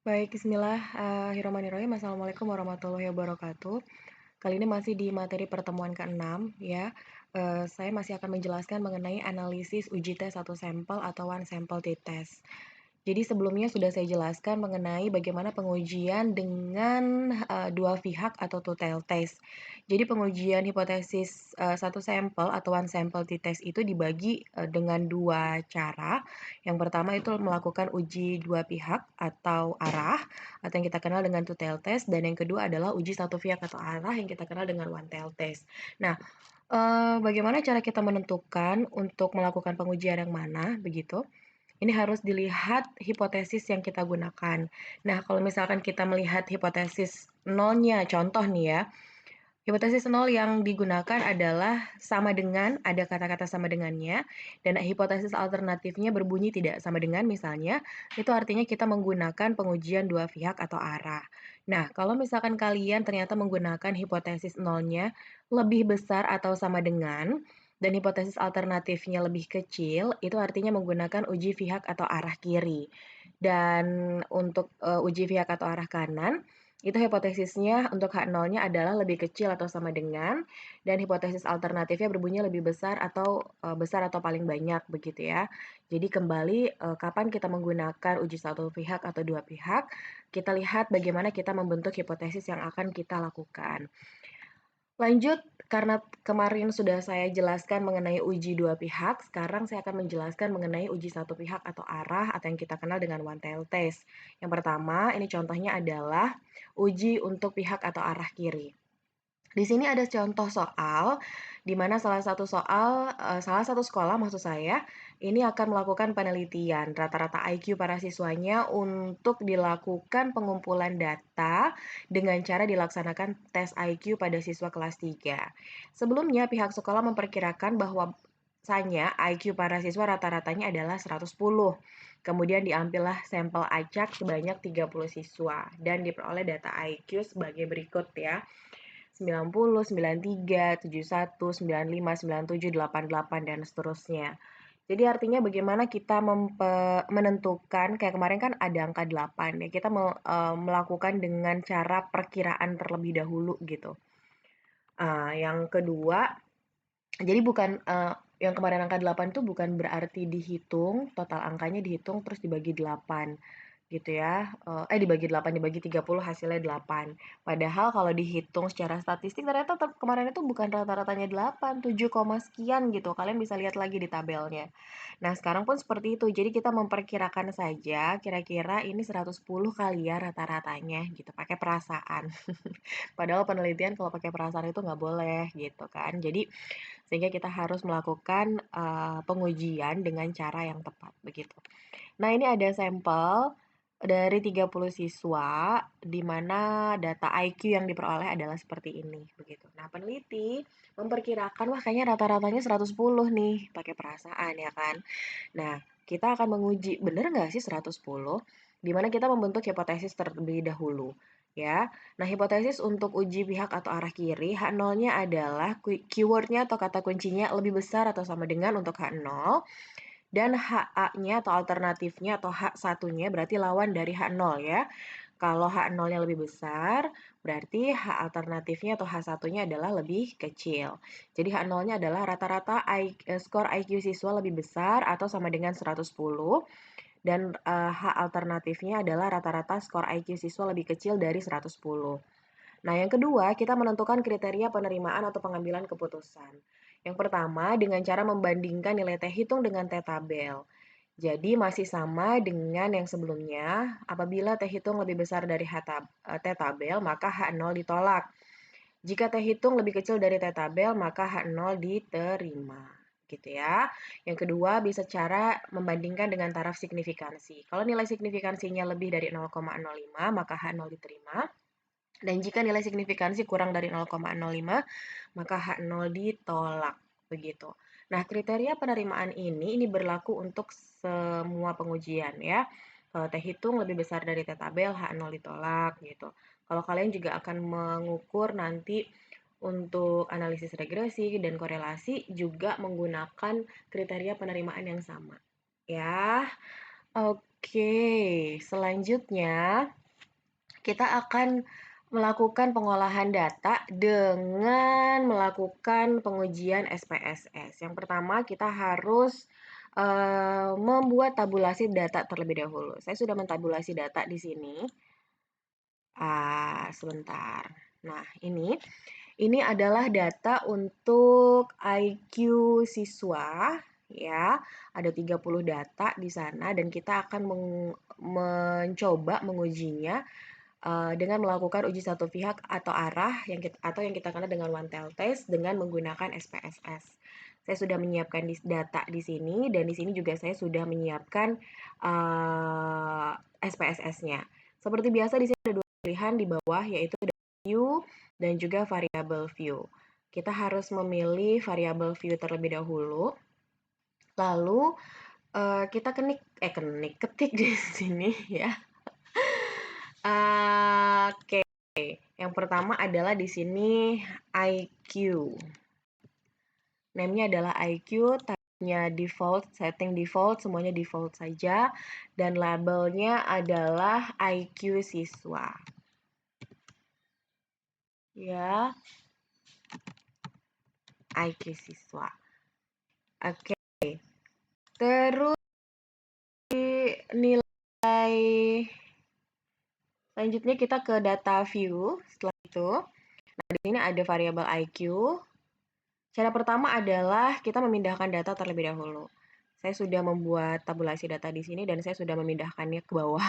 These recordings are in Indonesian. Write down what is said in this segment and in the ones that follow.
Baik, bismillahirrahmanirrahim. Assalamualaikum warahmatullahi wabarakatuh. Kali ini masih di materi pertemuan ke-6 ya. Saya masih akan menjelaskan mengenai analisis uji tes satu sampel atau one sample t-test. Jadi sebelumnya sudah saya jelaskan mengenai bagaimana pengujian dengan dua pihak atau two-tail test. Jadi pengujian hipotesis satu sampel atau one sample t-test itu dibagi dengan dua cara. Yang pertama itu melakukan uji dua pihak atau arah atau yang kita kenal dengan two-tail test, dan yang kedua adalah uji satu pihak atau arah yang kita kenal dengan one-tail test. Nah, bagaimana cara kita menentukan untuk melakukan pengujian yang mana begitu? Ini harus dilihat hipotesis yang kita gunakan. Nah, kalau misalkan kita melihat hipotesis nolnya, contoh nih ya, hipotesis nol yang digunakan adalah sama dengan, ada kata-kata sama dengannya, dan hipotesis alternatifnya berbunyi tidak sama dengan misalnya, itu artinya kita menggunakan pengujian dua pihak atau arah. Nah, kalau misalkan kalian ternyata menggunakan hipotesis nolnya lebih besar atau sama dengan, dan hipotesis alternatifnya lebih kecil, itu artinya menggunakan uji pihak atau arah kiri. Dan untuk uji pihak atau arah kanan, itu hipotesisnya untuk H0-nya adalah lebih kecil atau sama dengan, dan hipotesis alternatifnya berbunyi lebih besar atau paling banyak begitu ya. Jadi kembali kapan kita menggunakan uji satu pihak atau dua pihak, kita lihat bagaimana kita membentuk hipotesis yang akan kita lakukan. Lanjut, karena kemarin sudah saya jelaskan mengenai uji dua pihak, sekarang saya akan menjelaskan mengenai uji satu pihak atau arah atau yang kita kenal dengan one tail test. Yang pertama, ini contohnya adalah uji untuk pihak atau arah kiri. Di sini ada contoh soal, di mana salah satu sekolah maksud saya, ini akan melakukan penelitian rata-rata IQ para siswanya untuk dilakukan pengumpulan data dengan cara dilaksanakan tes IQ pada siswa kelas 3. Sebelumnya pihak sekolah memperkirakan bahwa IQ para siswa rata-ratanya adalah 110. Kemudian diambillah sampel acak sebanyak 30 siswa dan diperoleh data IQ sebagai berikut ya. 90, 93, 71, 95, 97, 88, dan seterusnya. Jadi artinya bagaimana kita menentukan, kayak kemarin kan ada angka 8 ya, kita melakukan dengan cara perkiraan terlebih dahulu gitu. Yang kedua, jadi bukan yang kemarin angka 8 itu bukan berarti dihitung, total angkanya dihitung terus dibagi 8 gitu ya. Dibagi 8, dibagi 30 hasilnya 8. Padahal kalau dihitung secara statistik ternyata kemarin itu bukan rata-ratanya 8, 7, sekian gitu. Kalian bisa lihat lagi di tabelnya. Nah, sekarang pun seperti itu. Jadi kita memperkirakan saja kira-kira ini 110 kali ya rata-ratanya gitu, pakai perasaan. Padahal penelitian kalau pakai perasaan itu nggak boleh gitu kan. Jadi sehingga kita harus melakukan pengujian dengan cara yang tepat begitu. Nah, ini ada sampel dari 30 siswa di mana data IQ yang diperoleh adalah seperti ini begitu. Nah, peneliti memperkirakan wah kayaknya rata-ratanya 110 nih, pakai perasaan ya kan. Nah, kita akan menguji benar nggak sih 110? Di mana kita membentuk hipotesis terlebih dahulu ya. Nah, hipotesis untuk uji pihak atau arah kiri, H0-nya adalah keywordnya atau kata kuncinya lebih besar atau sama dengan untuk H0, dan HA-nya atau alternatifnya atau H1-nya berarti lawan dari H0 ya. Kalau H0-nya lebih besar, berarti H alternatifnya atau H1-nya adalah lebih kecil. Jadi H0-nya adalah rata-rata skor IQ siswa lebih besar atau sama dengan 110, dan H alternatifnya adalah rata-rata skor IQ siswa lebih kecil dari 110. Nah, yang kedua, kita menentukan kriteria penerimaan atau pengambilan keputusan. Yang pertama, dengan cara membandingkan nilai T hitung dengan T tabel. Jadi masih sama dengan yang sebelumnya, apabila T hitung lebih besar dari T tabel, maka H0 ditolak. Jika T hitung lebih kecil dari T tabel, maka H0 diterima. Gitu ya. Yang kedua, bisa cara membandingkan dengan taraf signifikansi. Kalau nilai signifikansinya lebih dari 0,05, maka H0 diterima. Dan jika nilai signifikansi kurang dari 0,05, maka H0 ditolak. Begitu. Nah, kriteria penerimaan ini berlaku untuk semua pengujian ya. Kalau T hitung lebih besar dari T tabel, H0 ditolak gitu. Kalau kalian juga akan mengukur nanti untuk analisis regresi dan korelasi juga menggunakan kriteria penerimaan yang sama. Ya. Oke, selanjutnya kita akan melakukan pengolahan data dengan melakukan pengujian SPSS. Yang pertama, kita harus membuat tabulasi data terlebih dahulu. Saya sudah mentabulasi data di sini. Sebentar. Nah, ini adalah data untuk IQ siswa, ya. Ada 30 data di sana dan kita akan mencoba mengujinya dengan melakukan uji satu pihak atau arah yang kita kenal dengan one tail test dengan menggunakan SPSS. Saya sudah menyiapkan data di sini dan di sini juga saya sudah menyiapkan SPSS-nya. Seperti biasa di sini ada dua pilihan di bawah yaitu view dan juga variable view. Kita harus memilih variable view terlebih dahulu. Lalu kita ketik di sini ya. Oke, yang pertama adalah di sini IQ. Name-nya adalah IQ, type-nya default, setting default, semuanya default saja. Dan labelnya adalah IQ siswa. Ya, IQ siswa. Oke, terus nilai selanjutnya kita ke data view. Setelah itu, nah di sini ada variabel IQ. Cara pertama adalah kita memindahkan data terlebih dahulu. Saya sudah membuat tabulasi data di sini dan saya sudah memindahkannya ke bawah.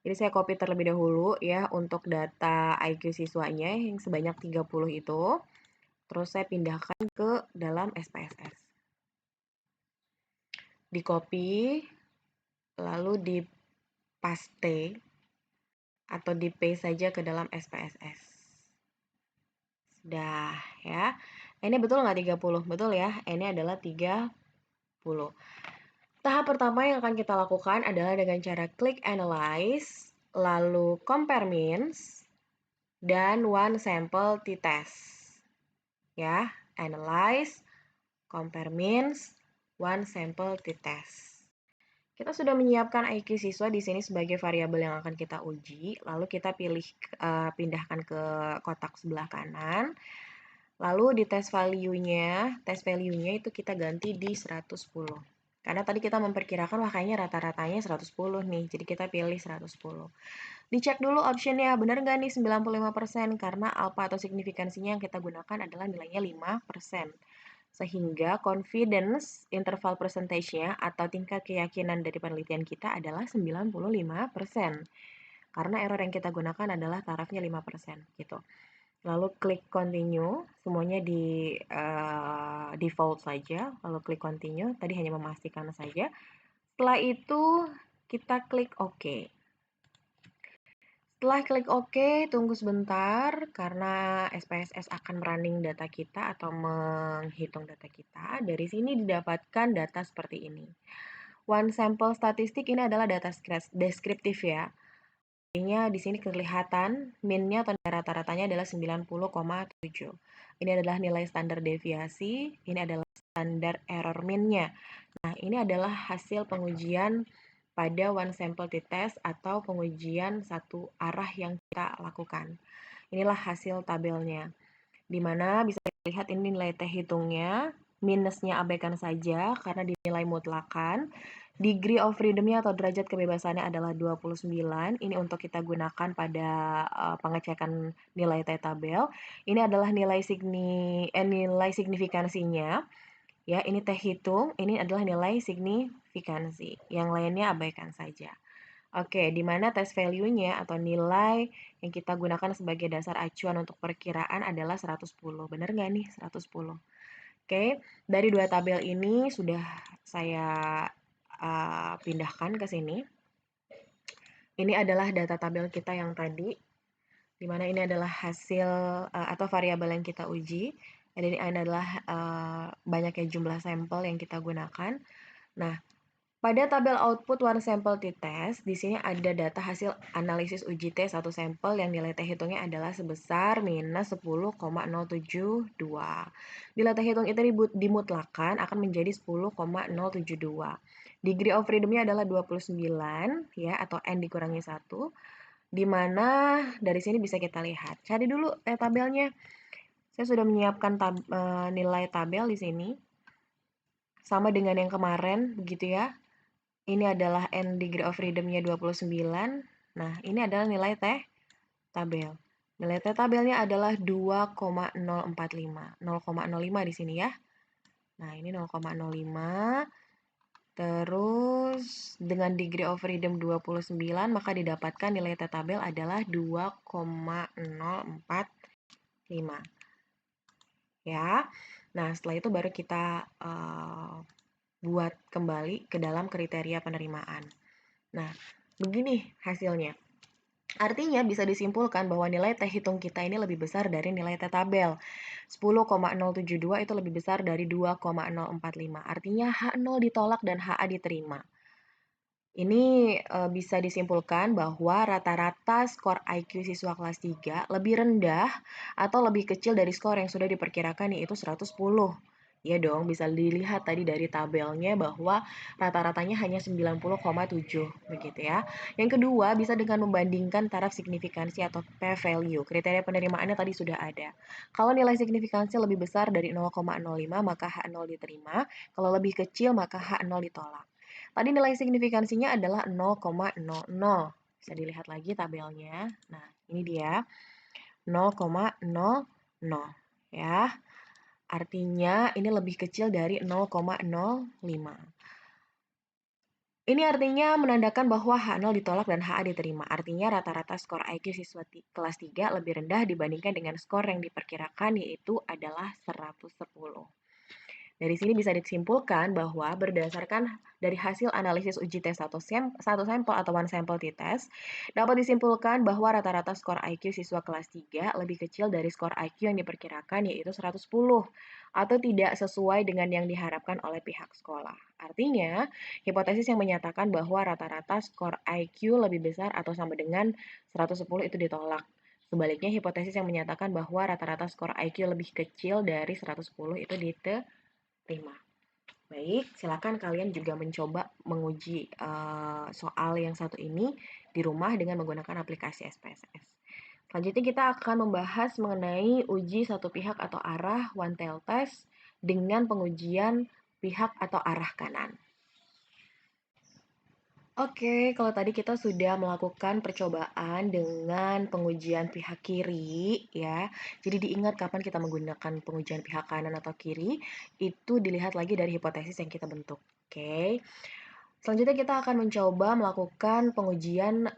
Jadi saya copy terlebih dahulu ya untuk data IQ siswanya yang sebanyak 30 itu. Terus saya pindahkan ke dalam SPSS. Di copy, lalu di paste atau di paste saja ke dalam SPSS. Sudah ya. Ini betul nggak 30? Betul ya, ini adalah 30. Tahap pertama yang akan kita lakukan adalah dengan cara klik analyze, lalu compare means, dan one sample t-test. Ya, analyze, compare means, one sample t-test. Kita sudah menyiapkan IQ siswa di sini sebagai variabel yang akan kita uji, lalu kita pindahkan ke kotak sebelah kanan. Lalu di test value-nya itu kita ganti di 110. Karena tadi kita memperkirakan wah kayaknya rata-ratanya 110 nih, jadi kita pilih 110. Dicek dulu optionnya, benar nggak nih 95%? Karena alpha atau signifikansinya yang kita gunakan adalah nilainya 5%. Sehingga confidence interval percentage-nya atau tingkat keyakinan dari penelitian kita adalah 95%. Karena error yang kita gunakan adalah tarafnya 5%, gitu. Lalu klik continue, semuanya di default saja, lalu klik continue, tadi hanya memastikan saja. Setelah itu kita klik OK. Setelah klik OK, tunggu sebentar karena SPSS akan running data kita atau menghitung data kita. Dari sini didapatkan data seperti ini. One sample statistik ini adalah data deskriptif ya. Di sini kelihatan min-nya atau rata-ratanya adalah 90,7. Ini adalah nilai standar deviasi, ini adalah standar error min-nya. Nah, ini adalah hasil pengujian pada one sample t-test atau pengujian satu arah yang kita lakukan. Inilah hasil tabelnya. Di mana bisa dilihat ini nilai T hitungnya, minusnya abaikan saja karena dinilai mutlakan. Degree of freedom-nya atau derajat kebebasannya adalah 29. Ini untuk kita gunakan pada pengecekan nilai T tabel. Ini adalah nilai signifikansinya. Ya, ini T hitung, ini adalah nilai signifikansi. Yang lainnya abaikan saja. Oke, di mana test value-nya atau nilai yang kita gunakan sebagai dasar acuan untuk perkiraan adalah 110. Benar nggak nih 110? Oke, dari dua tabel ini sudah saya pindahkan ke sini. Ini adalah data tabel kita yang tadi, di mana ini adalah hasil atau variabel yang kita uji. Dan ini adalah banyaknya jumlah sampel yang kita gunakan. Nah, pada tabel output one sample t-test, di sini ada data hasil analisis uji T satu sampel yang nilai T hitungnya adalah sebesar minus 10,072. Bila T hitung itu dimutlakan akan menjadi 10,072. Degree of freedom-nya adalah 29 ya, atau N dikurangi 1, di mana dari sini bisa kita lihat. Cari dulu tabelnya. Saya sudah menyiapkan nilai tabel di sini. Sama dengan yang kemarin, begitu ya. Ini adalah N degree of freedom-nya 29. Nah, ini adalah nilai tabel. Nilai tabelnya adalah 2,045. 0,05 di sini ya. Nah, ini 0,05. Terus dengan degree of freedom 29, maka didapatkan nilai tabel adalah 2,045. Ya. Nah, setelah itu baru kita buat kembali ke dalam kriteria penerimaan. Nah, begini hasilnya. Artinya bisa disimpulkan bahwa nilai T hitung kita ini lebih besar dari nilai T tabel. 10,072 itu lebih besar dari 2,045. Artinya H0 ditolak dan HA diterima. Ini bisa disimpulkan bahwa rata-rata skor IQ siswa kelas 3 lebih rendah atau lebih kecil dari skor yang sudah diperkirakan yaitu 110. Ya dong, bisa dilihat tadi dari tabelnya bahwa rata-ratanya hanya 90,7 begitu ya. Yang kedua, bisa dengan membandingkan taraf signifikansi atau p-value. Kriteria penerimaannya tadi sudah ada. Kalau nilai signifikansi lebih besar dari 0,05 maka H0 diterima, kalau lebih kecil maka H0 ditolak. Tadi nilai signifikansinya adalah 0,00. Bisa dilihat lagi tabelnya. Nah, ini dia 0,00 ya. Artinya ini lebih kecil dari 0,05. Ini artinya menandakan bahwa H0 ditolak dan HA diterima. Artinya rata-rata skor IQ siswa kelas 3 lebih rendah dibandingkan dengan skor yang diperkirakan yaitu adalah 110. Dari sini bisa disimpulkan bahwa berdasarkan dari hasil analisis uji tes satu sampel atau one sample t-test, dapat disimpulkan bahwa rata-rata skor IQ siswa kelas 3 lebih kecil dari skor IQ yang diperkirakan yaitu 110 atau tidak sesuai dengan yang diharapkan oleh pihak sekolah. Artinya, hipotesis yang menyatakan bahwa rata-rata skor IQ lebih besar atau sama dengan 110 itu ditolak. Sebaliknya, hipotesis yang menyatakan bahwa rata-rata skor IQ lebih kecil dari 110 itu diterima. Baik, silakan kalian juga mencoba menguji soal yang satu ini di rumah dengan menggunakan aplikasi SPSS. Selanjutnya kita akan membahas mengenai uji satu pihak atau arah one tail test dengan pengujian pihak atau arah kanan. Oke, kalau tadi kita sudah melakukan percobaan dengan pengujian pihak kiri, ya. Jadi diingat kapan kita menggunakan pengujian pihak kanan atau kiri, itu dilihat lagi dari hipotesis yang kita bentuk. Oke. Selanjutnya kita akan mencoba melakukan pengujian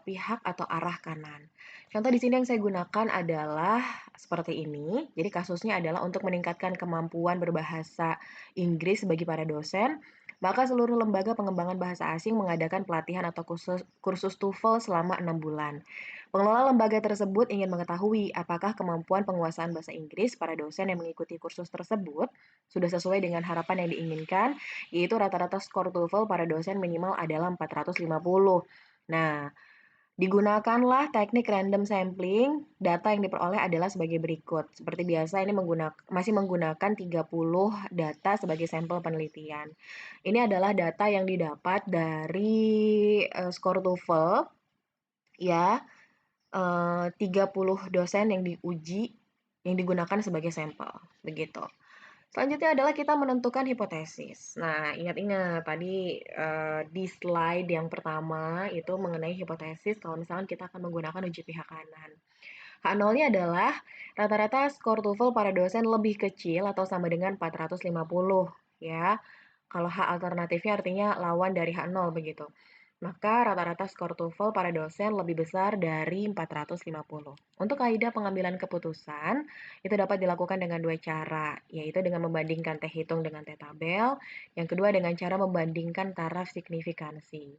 pihak atau arah kanan. Contoh di sini yang saya gunakan adalah seperti ini. Jadi kasusnya adalah untuk meningkatkan kemampuan berbahasa Inggris bagi para dosen, maka seluruh lembaga pengembangan bahasa asing mengadakan pelatihan atau kursus TOEFL selama 6 bulan. Pengelola lembaga tersebut ingin mengetahui apakah kemampuan penguasaan bahasa Inggris para dosen yang mengikuti kursus tersebut sudah sesuai dengan harapan yang diinginkan, yaitu rata-rata skor TOEFL para dosen minimal adalah 450. Nah, digunakanlah teknik random sampling, data yang diperoleh adalah sebagai berikut. Seperti biasa ini masih menggunakan 30 data sebagai sampel penelitian. Ini adalah data yang didapat dari skor TOEFL ya, 30 dosen yang diuji yang digunakan sebagai sampel, begitu. Selanjutnya adalah kita menentukan hipotesis. Nah, ingat-ingat tadi di slide yang pertama itu mengenai hipotesis kalau misalkan kita akan menggunakan uji pihak kanan. H0-nya adalah rata-rata skor TOEFL para dosen lebih kecil atau sama dengan 450 ya. Kalau H alternatifnya artinya lawan dari H0 begitu. Maka rata-rata skor TOEFL para dosen lebih besar dari 450. Untuk kaidah pengambilan keputusan, itu dapat dilakukan dengan dua cara, yaitu dengan membandingkan T hitung dengan T tabel, yang kedua dengan cara membandingkan taraf signifikansi.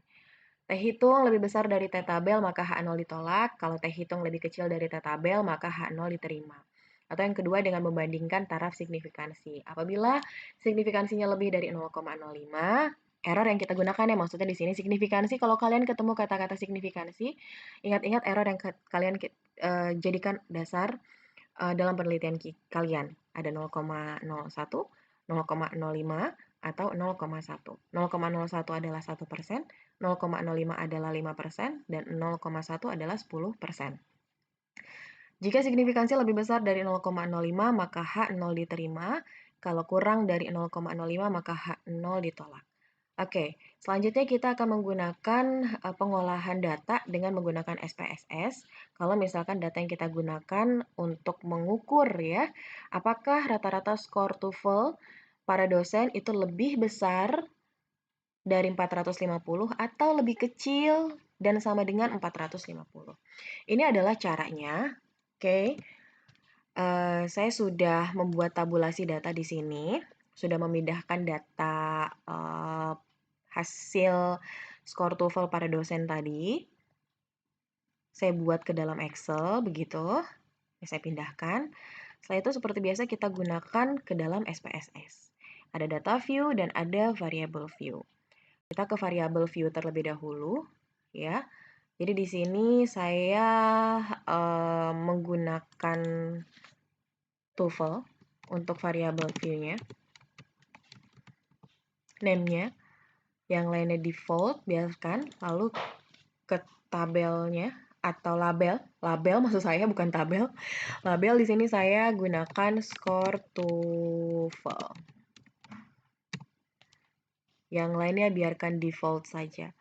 T hitung lebih besar dari T tabel, maka H0 ditolak. Kalau T hitung lebih kecil dari T tabel, maka H0 diterima. Atau yang kedua dengan membandingkan taraf signifikansi. Apabila signifikansinya lebih dari 0,05, error yang kita gunakan ya maksudnya di sini signifikansi. Kalau kalian ketemu kata-kata signifikansi, ingat-ingat error yang kalian jadikan dasar dalam penelitian kalian. Ada 0,01, 0,05, atau 0,1. 0,01 adalah 1%, 0,05 adalah 5%, dan 0,1 adalah 10%. Jika signifikansi lebih besar dari 0,05, maka H0 diterima. Kalau kurang dari 0,05, maka H0 ditolak. Oke, selanjutnya kita akan menggunakan pengolahan data dengan menggunakan SPSS. Kalau misalkan data yang kita gunakan untuk mengukur ya, apakah rata-rata skor TOEFL para dosen itu lebih besar dari 450 atau lebih kecil dan sama dengan 450. Ini adalah caranya. Oke, saya sudah membuat tabulasi data di sini, sudah memindahkan data hasil skor TOEFL para dosen tadi. Saya buat ke dalam Excel, begitu. Saya pindahkan. Setelah itu seperti biasa kita gunakan ke dalam SPSS. Ada data view dan ada variable view. Kita ke variable view terlebih dahulu, ya. Jadi di sini saya menggunakan TOEFL untuk variable view-nya. Name-nya, yang lainnya default, biarkan. Lalu ke tabelnya atau label maksud saya bukan tabel. Label di sini saya gunakan skor TOEFL. Yang lainnya biarkan default saja.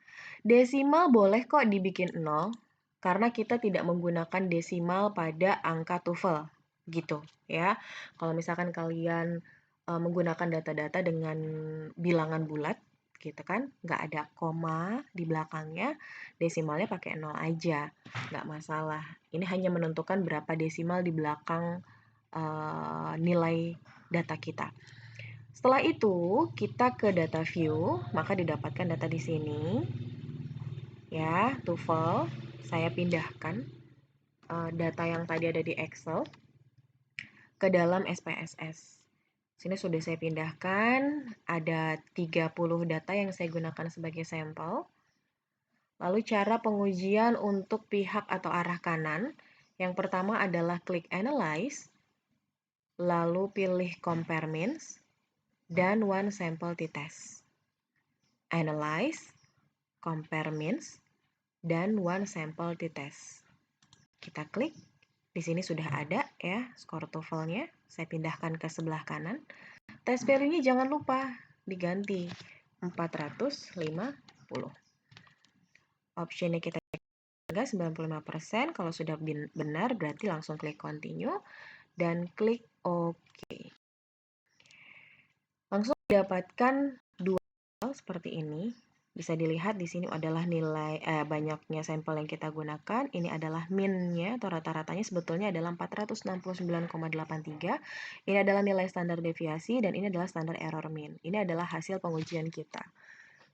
Desimal boleh kok dibikin 0 karena kita tidak menggunakan desimal pada angka TOEFL gitu ya. Kalau misalkan kalian menggunakan data-data dengan bilangan bulat gitu kan, nggak ada koma di belakangnya, desimalnya pakai 0 aja, nggak masalah. Ini hanya menentukan berapa desimal di belakang nilai data kita. Setelah itu, kita ke data view, maka didapatkan data di sini. Ya, TOEFL, saya pindahkan data yang tadi ada di Excel ke dalam SPSS. Sini sudah saya pindahkan, ada 30 data yang saya gunakan sebagai sampel. Lalu cara pengujian untuk pihak atau arah kanan. Yang pertama adalah klik Analyze, lalu pilih Compare Means, dan One Sample T-Test. Analyze, Compare Means, dan One Sample T-Test. Kita klik. Di sini sudah ada ya skor TOEFL-nya. Saya pindahkan ke sebelah kanan. Tes value-nya jangan lupa diganti 450. Optionnya kita jaga 95%. Kalau sudah benar berarti langsung klik continue dan klik OK. Langsung mendapatkan dua hal seperti ini. Bisa dilihat di sini adalah nilai banyaknya sampel yang kita gunakan. Ini adalah min-nya atau rata-ratanya sebetulnya adalah 469,83. Ini adalah nilai standar deviasi dan ini adalah standar error min. Ini adalah hasil pengujian kita.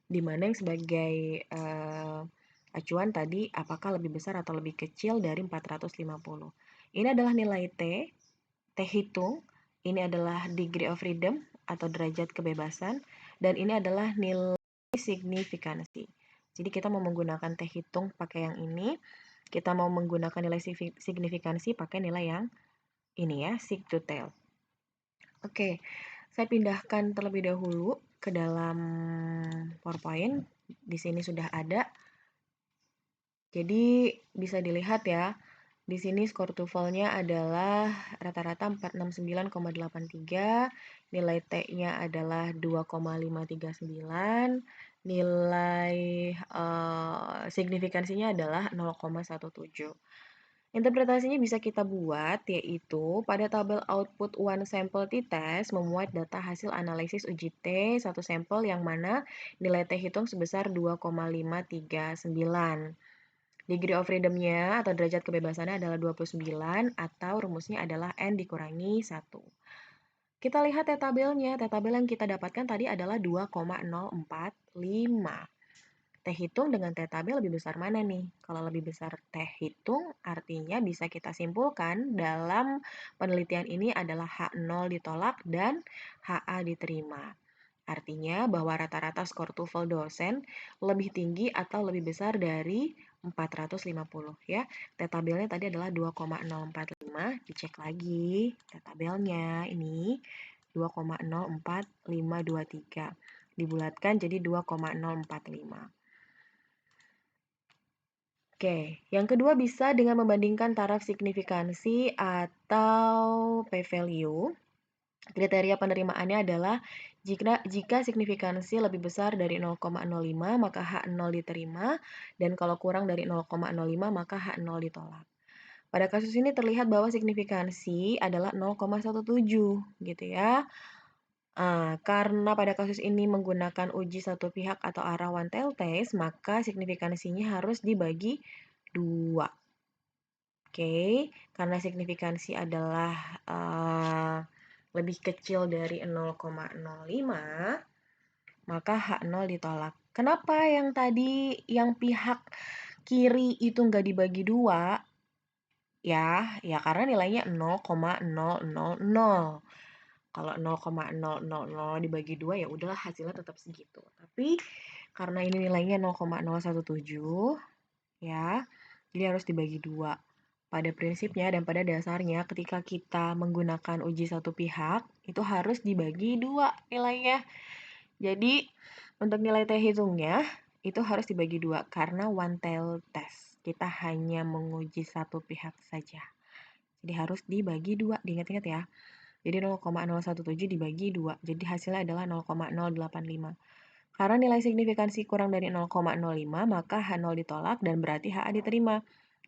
Di mana yang sebagai acuan tadi apakah lebih besar atau lebih kecil dari 450. Ini adalah nilai T hitung. Ini adalah degree of freedom atau derajat kebebasan dan ini adalah nilai signifikansi. Jadi kita mau menggunakan T hitung pakai yang ini, kita mau menggunakan nilai signifikansi pakai nilai yang ini ya, sig to tail. Oke, saya pindahkan terlebih dahulu ke dalam PowerPoint. Di sini sudah ada. Jadi bisa dilihat ya, di sini skor TOEFL-nya adalah rata-rata 469,83, nilai T-nya adalah 2,539, nilai signifikansinya adalah 0,17. Interpretasinya bisa kita buat, yaitu pada tabel output one sample t-test memuat data hasil analisis uji T satu sampel yang mana nilai T hitung sebesar 2,539. Degree of freedom-nya atau derajat kebebasannya adalah 29 atau rumusnya adalah N dikurangi 1. Kita lihat tabelnya. Tabel yang kita dapatkan tadi adalah 2,045. T hitung dengan T tabel lebih besar mana nih? Kalau lebih besar T hitung artinya bisa kita simpulkan dalam penelitian ini adalah H0 ditolak dan HA diterima. Artinya bahwa rata-rata skor TOEFL dosen lebih tinggi atau lebih besar dari 450 ya. T tabelnya tadi adalah 2,045, dicek lagi T tabelnya ini 2,04523. Dibulatkan jadi 2,045. Oke, yang kedua bisa dengan membandingkan taraf signifikansi atau p-value. Kriteria penerimaannya adalah jika signifikansi lebih besar dari 0,05 maka H0 diterima, dan kalau kurang dari 0,05 maka H0 ditolak. Pada kasus ini terlihat bahwa signifikansi adalah 0,17 gitu ya. Karena pada kasus ini menggunakan uji satu pihak atau arah one tail test, maka signifikansinya harus dibagi 2. Oke, karena signifikansi adalah lebih kecil dari 0,05, maka H0 ditolak. Kenapa yang tadi yang pihak kiri itu nggak dibagi 2? Ya karena nilainya 0,000. Kalau 0,000 dibagi 2 ya udahlah hasilnya tetap segitu. Tapi karena ini nilainya 0,017 ya, jadi harus dibagi 2. Pada prinsipnya dan pada dasarnya ketika kita menggunakan uji satu pihak itu harus dibagi 2 nilainya. Jadi untuk nilai T hitungnya itu harus dibagi 2 karena one tail test. Kita hanya menguji satu pihak saja. Jadi harus dibagi 2, diingat-ingat ya. Jadi 0,017 dibagi 2, jadi hasilnya adalah 0,085. Karena nilai signifikansi kurang dari 0,05, maka H0 ditolak dan berarti HA diterima.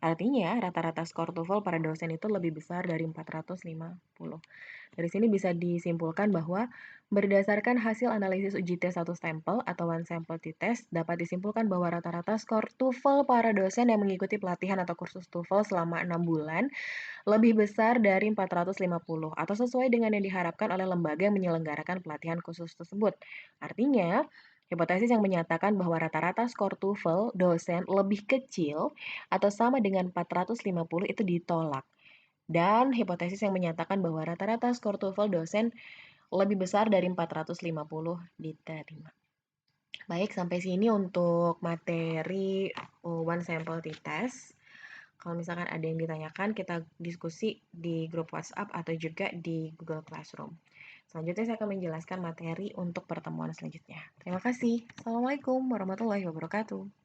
Artinya, rata-rata skor TOEFL para dosen itu lebih besar dari 450. Dari sini bisa disimpulkan bahwa berdasarkan hasil analisis uji tes satu stempel atau one sample t-test, dapat disimpulkan bahwa rata-rata skor TOEFL para dosen yang mengikuti pelatihan atau kursus TOEFL selama 6 bulan lebih besar dari 450 atau sesuai dengan yang diharapkan oleh lembaga yang menyelenggarakan pelatihan khusus tersebut. Artinya, hipotesis yang menyatakan bahwa rata-rata skor TOEFL dosen lebih kecil atau sama dengan 450 itu ditolak. Dan hipotesis yang menyatakan bahwa rata-rata skor TOEFL dosen lebih besar dari 450 diterima. Baik, sampai sini untuk materi one sample t-test. Kalau misalkan ada yang ditanyakan, kita diskusi di grup WhatsApp atau juga di Google Classroom. Selanjutnya saya akan menjelaskan materi untuk pertemuan selanjutnya. Terima kasih. Assalamualaikum warahmatullahi wabarakatuh.